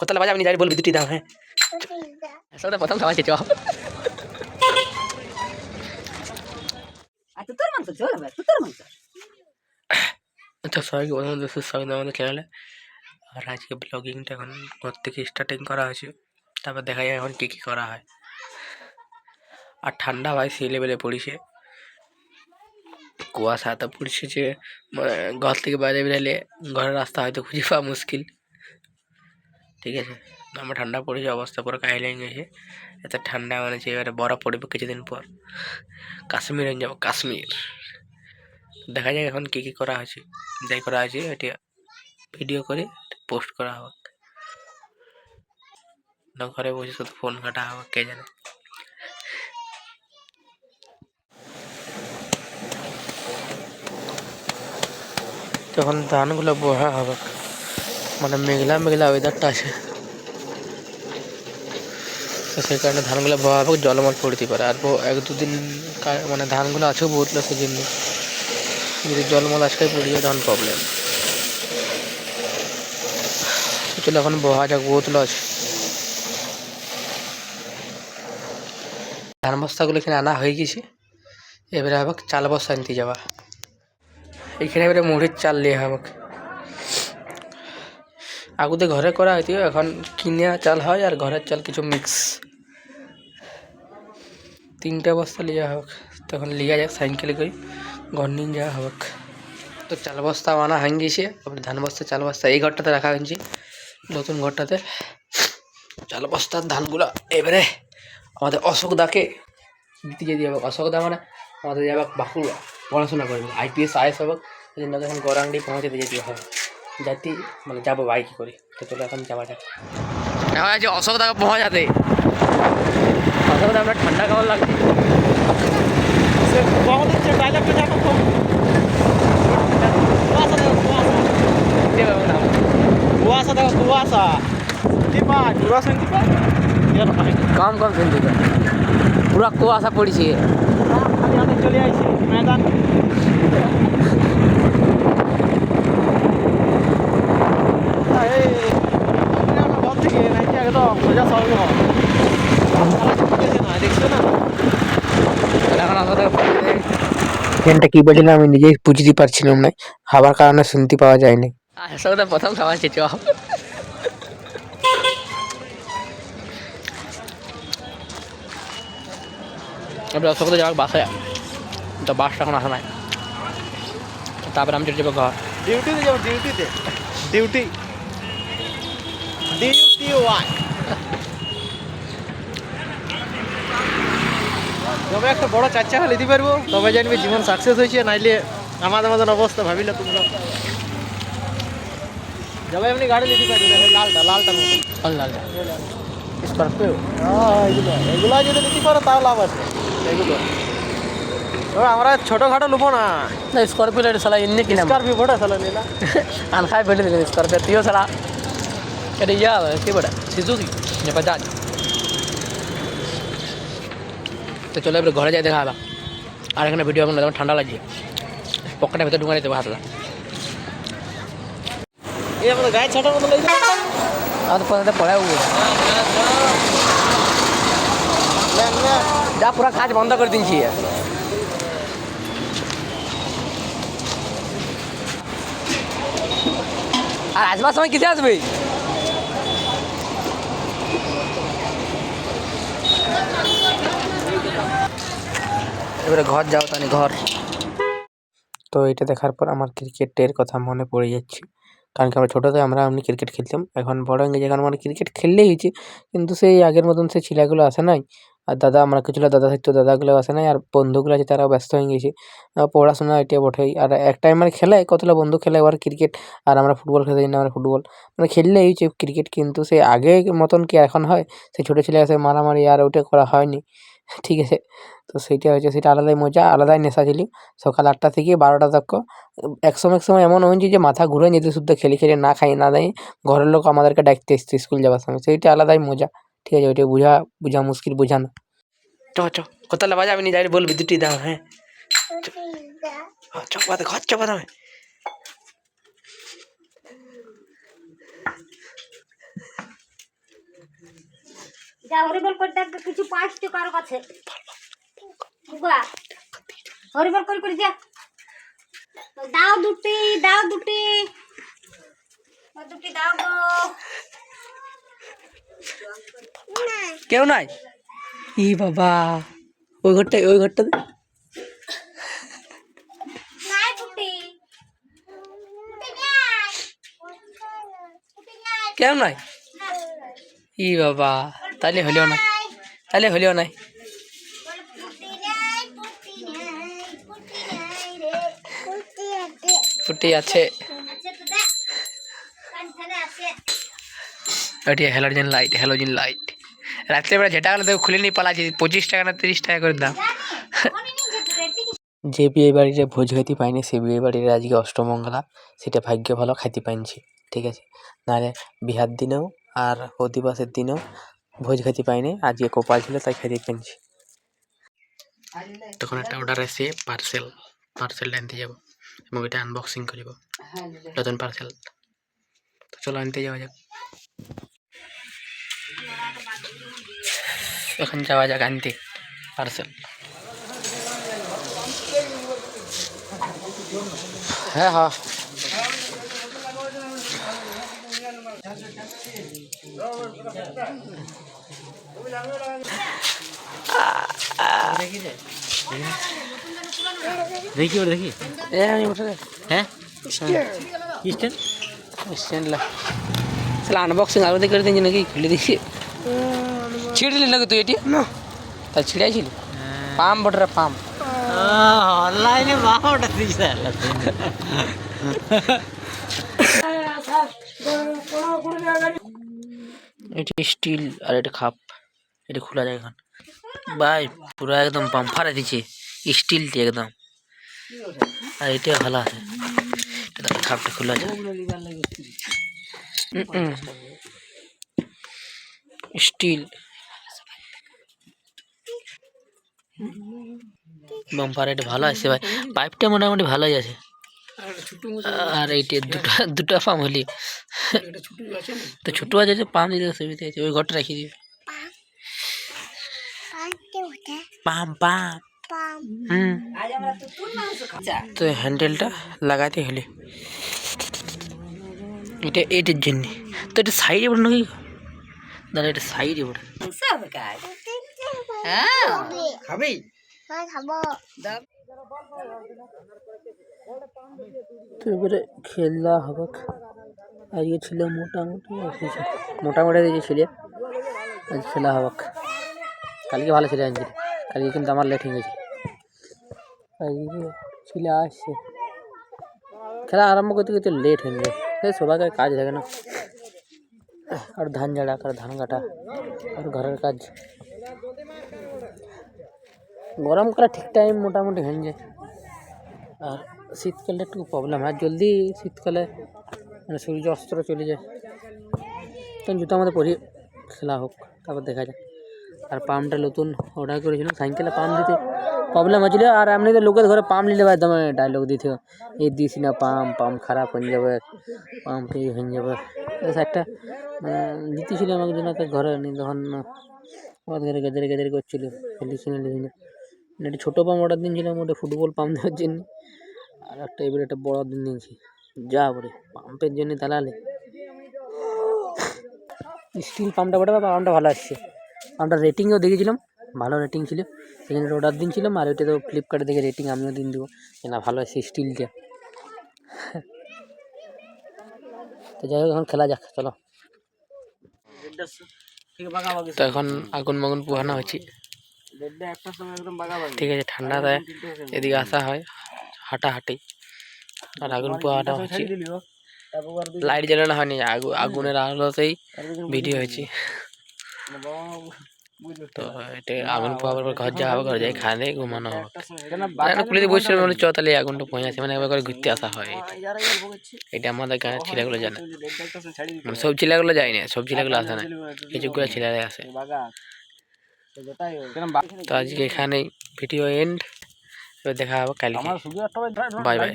কতলা বাজা আমি যাই বলবি দুটি দাও হ্যাঁ সবটা প্রথম খাওয়াচ্ছি চ আচ্ছা সবাইকে প্রথম সুস্বাগত আমাদের চ্যানেলে। আর আজকে ব্লগিংটা এখন ঘর থেকে স্টার্টিং করা হয়েছে, তারপর দেখা যায় এখন কী কী করা হয়। আর ঠান্ডা ভাই সেই লেভেলে পড়েছে, কুয়াশা এত পড়ছে যে ঘর থেকে বাইরে বেরোলে ঘরের রাস্তা হয়তো খুঁজে পাওয়া মুশকিল। ঠিক আছে, আমার ঠান্ডা পড়েছে, অবস্থা পুরো কাহিলে গেছে। এত ঠান্ডা মানে যে এবারে বরফ পড়বে কিছুদিন পর। কাশ্মীর যাবো, কাশ্মীর। দেখা যাক এখন কী কী করা হয়েছে, যাই করা হয়েছে এটা ভিডিও করে পোস্ট করা হোক না ঘরে বসে শুধু ফোন কাটা হোক, কে জানে। তখন ধানগুলো বোয়া হবে, মানে মেঘলা মেঘলা ওয়েদারটা আছে, তো সেই কারণে ধানগুলো বোয়া হবে, জলমল পড়তে পারে। আর এক দুদিন মানে ধানগুলো আছেও বহুত সেজন্য যদি জলমল আজকে পড়ে যায় তখন প্রবলেম। চলো এখন বোয়া যাক, বোতলো আছে। ধান বস্তাগুলো এখানে আনা হয়ে গেছে, এবারে হবে চাল বস্তা আনতে যাওয়া। এইখানে এবারে মুড়ির চাল নিয়ে হবে। আগুতে ঘরে করা হইতো, এখন কিনে চাল হয় আর ঘরের চাল কিছু মিক্স। 3টে বস্তা লিয়া হোক, তখন লিয়া যাক সাইকেলে করে ঘর নিয়ে যাওয়া হোক। তো চাল বস্তা আনা হয়ে গেছে, তারপরে ধান বস্তা চাল বস্তা এই ঘরটাতে রাখা হয়েছে, নতুন ঘরটাতে। চাল বস্তার ধানগুলো এবারে আমাদের অশোক দাকে দিতে দিয়ে হবে। অশোক দা মানে আমাদের যাবে বাঁকুড়া পড়াশোনা করবে, IPS IS হবে। সেই জন্য এখন গরান্ডি পৌঁছে দিয়ে যেতে হবে, যাতে মানে যাবো বাইকে করে। তো চলো এখন যাওয়া যাক। এখন আছে অশোক দাকে পৌঁছাতে। অশোক দা আমরা ঠান্ডা কেমন লাগছে কুয়াশা দেখো, কুয়াশা কম কম শুনতে পাই, পুরা কুয়াশা পড়ছে। চলে আসছে ময়দান। ঘর থেকে নাকি একদম সোজা সঙ্গে দেখছো না। ট্রেনটা কি বলছিলাম আমি নিজেই বুঝতে পারছিলাম না, হাওয়ার কারণে শুনতে পাওয়া যায়নি। আসলে প্রথম খাওয়াচ্ছি চ এবার অশোক যাওয়ার বাসায়, তো বাসটা এখন আসা নাই। তারপরে আমি চলে যাবো ঘর। ডিউটিতে যাবো, ডিউটিতে ডিউটি ডিউটি ওয়ান। তবে একটা বড় 4 চাকা নিতে পারবো, তবে জানবি জীবন সাকসেস হয়েছে, নাইলে আমাদের মতন অবস্থা ভাবি না তোমরা। যাবে এমনি গাড়ি নিতে পারবো, লালটা লালটার মতো লালটা স্করপিও। এগুলো এগুলো যদি নিতে পারো তাও লাভ আছে। এগুলো তবে আমরা ছোটোখাটো নেবো না। স্করপিও সালা এমনি কিনা স্করপিও বড় সালা নিলা আনখাই ফেলে দিলেন স্করপিও তুইও সালা। এটা ইয়া কি বড় সিজুকি না বাজাজ। তো চলো এবার ঘরে যাই, দেখা হলো। আর এখানে ভিডিও এখন ঠান্ডা লাগছে, পকেটের ভিতরে ঢুকা নিতে হাতলা। এই আমাদের গায়ে ছাটার মতো লেগে আর পরে পড়াও যা পুরা কাজ বন্ধ করে দিচ্ছি। আর আসবার সময় কিসে আসবে? এবারে ঘর যাও তানি ঘর। তো এটা দেখার পর আমার ক্রিকেটের কথা মনে পড়ে যাচ্ছে, কারণ কি আমরা ছোটোতে আমরা এমনি ক্রিকেট খেলতাম। এখন বড় হয়ে গেছে, এখন মানে ক্রিকেট খেললেই হয়েছে, কিন্তু সেই আগের মতন সেই ছেলেগুলো আসে নাই। আর দাদা আমরা কিছু দাদা থাকতো, দাদাগুলো আসে নাই। আর বন্ধুগুলো আছে তারাও ব্যস্ত হয়ে গেছে পড়াশোনা, এটা বটেই। আর এক টাইম মানে খেলায় কতগুলো বন্ধু খেলায় আবার ক্রিকেট, আর আমরা ফুটবল খেলতে যাই না, আমরা ফুটবল মানে খেললেই হয়েছে ক্রিকেট। কিন্তু সেই আগের মতন কি এখন হয়? সেই ছোটো ছেলে আসে মারামারি, আর ওইটা করা হয়নি। ঠিক আছে, তো সেইটা হচ্ছে, সেটা আলাদাই মজা, আলাদাই নেশা ছিল। সকাল 8টা থেকে 12টা তক এক সময় এমন হয়েছে যে মাথা ঘুরে যেত শুদ্ধ খেলে খেলে, না খাই না দেয় ঘরের লোক আমাদেরকে ডাকতে এসছে স্কুল যাওয়ার সময়। সেইটা আলাদাই মজা। ঠিক আছে, ওইটা বোঝা মুশকিল, বোঝানো। চ চ কোথালে বাজা আমি যাই বলবি দুটি দাও হ্যাঁ। চপাতে ঘর চপাতে যা হরিবল করে দেখ কিছু পাইস তো কারো কাছে বুগা হরিবল করে যা দাও দুটি দাও দুটি দাও গো কেউ নাই ই বাবা ওই ঘরটা নাই দুটি কেউ নাই ই বাবা তাহলে হলেও নাই ফুটি আছে ওটি হ্যালোজেন লাইট রাত্রেবেলা যেটা গেলে দেখো খুলে নিয়ে পালাচ্ছি 25 টাকা না 30 টাকা করে দাম যে বিয়ে বাড়িতে ভোজ খেতে পাইনি সেই বিয়ে বাড়ির আজকে অষ্টমঙ্গলা সেটা ভাগ্য ভালো খাইতে পাইছি ঠিক আছে নাহলে বিহার দিনেও আর অধিবাসের দিনেও ভোজ খেতে পাইনি আজকে কপাল ছিল তাই খাইতে পাইছি তখন একটা অর্ডার এসে পার্সেলটা আনতে যাবো এবং এটা আনবক্সিং করব নতুন পার্সেল তো চলো আনতে যাওয়া যাক এখন যাওয়া যাক আনতে পার্সেল হ্যাঁ দেখি আমি উঠে হ্যাঁ স্ট্যান্ড চলো আনবক্সিং আরো করে দিন নাকি খুলে দিছি ছিঁড়ে দিলি নাকি তুই এটি না তা ছিঁড়াইছিলি পাম বটরা পাম অনলাইনে বারোটা দিয়েছে এটি স্টিল আর এটা খাপ এটা খোলা যায় এখন ভাই পুরো একদম পাম্পারে দিচ্ছে স্টিল দিয়ে একদম আর এটা ভালো আছে এটা খাপটা খোলা যায় স্টিল বাম্পার এটা ভালো আছে ভাই পাইপটা মোটামুটি ভালোই আছে আর এইটা দুটা পাম্প হলি তো ছোট আছে পাম্প দিতে সুবিধা আছে ওই ঘরটা রাখিয়ে দিবি পাম্প তো হ্যান্ডেলটা লাগাতে হলে এটার জন্য তো এটা সাইডে পড়ে নাকি দাদা এটা সাইডে পড়ে খাবি তো এবারে খেলা হবে আজকে ছিল মোটামুটি ছিল আজ খেলা হবে কালকে ভালো ছিল আজকে কালকে কিন্তু আমার লেট হয়ে গেছে আজকে ছিল আসছে খেলা আরম্ভ করতে করতে লেট হয়ে যায় সবাইকে কাজ থাকে না আর ধান ঝাড়া আর ধান কাটা আর ঘরের কাজ গরমকালে ঠিক টাইম মোটামুটি হয়ে যায় আর শীতকালে একটু প্রবলেম হয় জলদি শীতকালে মানে সূর্য অস্ত চলে যায় তখন জুতো আমাদের পরিয়ে খেলা হোক তারপর দেখা যায় আর পাম্পটা নতুন অর্ডার করেছিলাম সাইকেলে পাম্প দিতে প্রবলেম হয়েছিল আর এমনিতে লোকের ঘরে পাম্প নিলে ভাই একদম ডায়লগ দিতে এই দিস না পাম্প খারাপ হয়ে যাবে পাম্প এই হয়ে যাবে একটা দিতেছিল আমাকে জন্য ঘরে তখন আমার ঘরে গেদারি করছিল খেলিছিল একটা ছোটো পাম্প অর্ডার দিয়েছিলাম ওটা ফুটবল পাম্প দেওয়ার জন্য আর একটা এবারে একটা বড় দিন দিয়েছি যা বলে পাম্পের জন্য দালালে স্টিল পাম্পটা পাম্পটা ভালো আসছে পাম্পটা রেটিংও দেখেছিলাম ভালো রেটিং ছিল সেখানে অর্ডার দিয়েছিলাম আর ওইটা তো ফ্লিপকার্টে দেখে রেটিং আমিও দিন দেবো না ভালো আছে স্টিলটা তো যাই হোক এখন খেলা যাক চলো তো এখন আগুন মাগুন পোহানো হচ্ছে ঠিক আছে ঠান্ডা দেয় এদিকে আসা হয় হাঁটাহাঁটি আর আগুন পোহাটা হচ্ছে লাইট জ্বালানো হয়নি আগুনের আলোতেই ভিডিও হয়েছে তো এটা আগুন পোহাবার পর ঘর যাওয়া হবে ঘর যাই খাওয়া দিয়ে ঘুমানো হবে পুলিশ বলছিল মানে তাহলে আগুনটা পৌঁছাচ্ছে মানে একবার করে ঘুরতে আসা হয় এটা আমাদের গাঁয়ের ছেলেগুলো জানে মানে সব ছেলেগুলো যায় না সব ছেলেগুলো আসে না কিছুগুলো ছেলেরাই আসে তো আজকে এখানেই ভিডিও এন্ড এবার দেখা হবে কালকে বাই বাই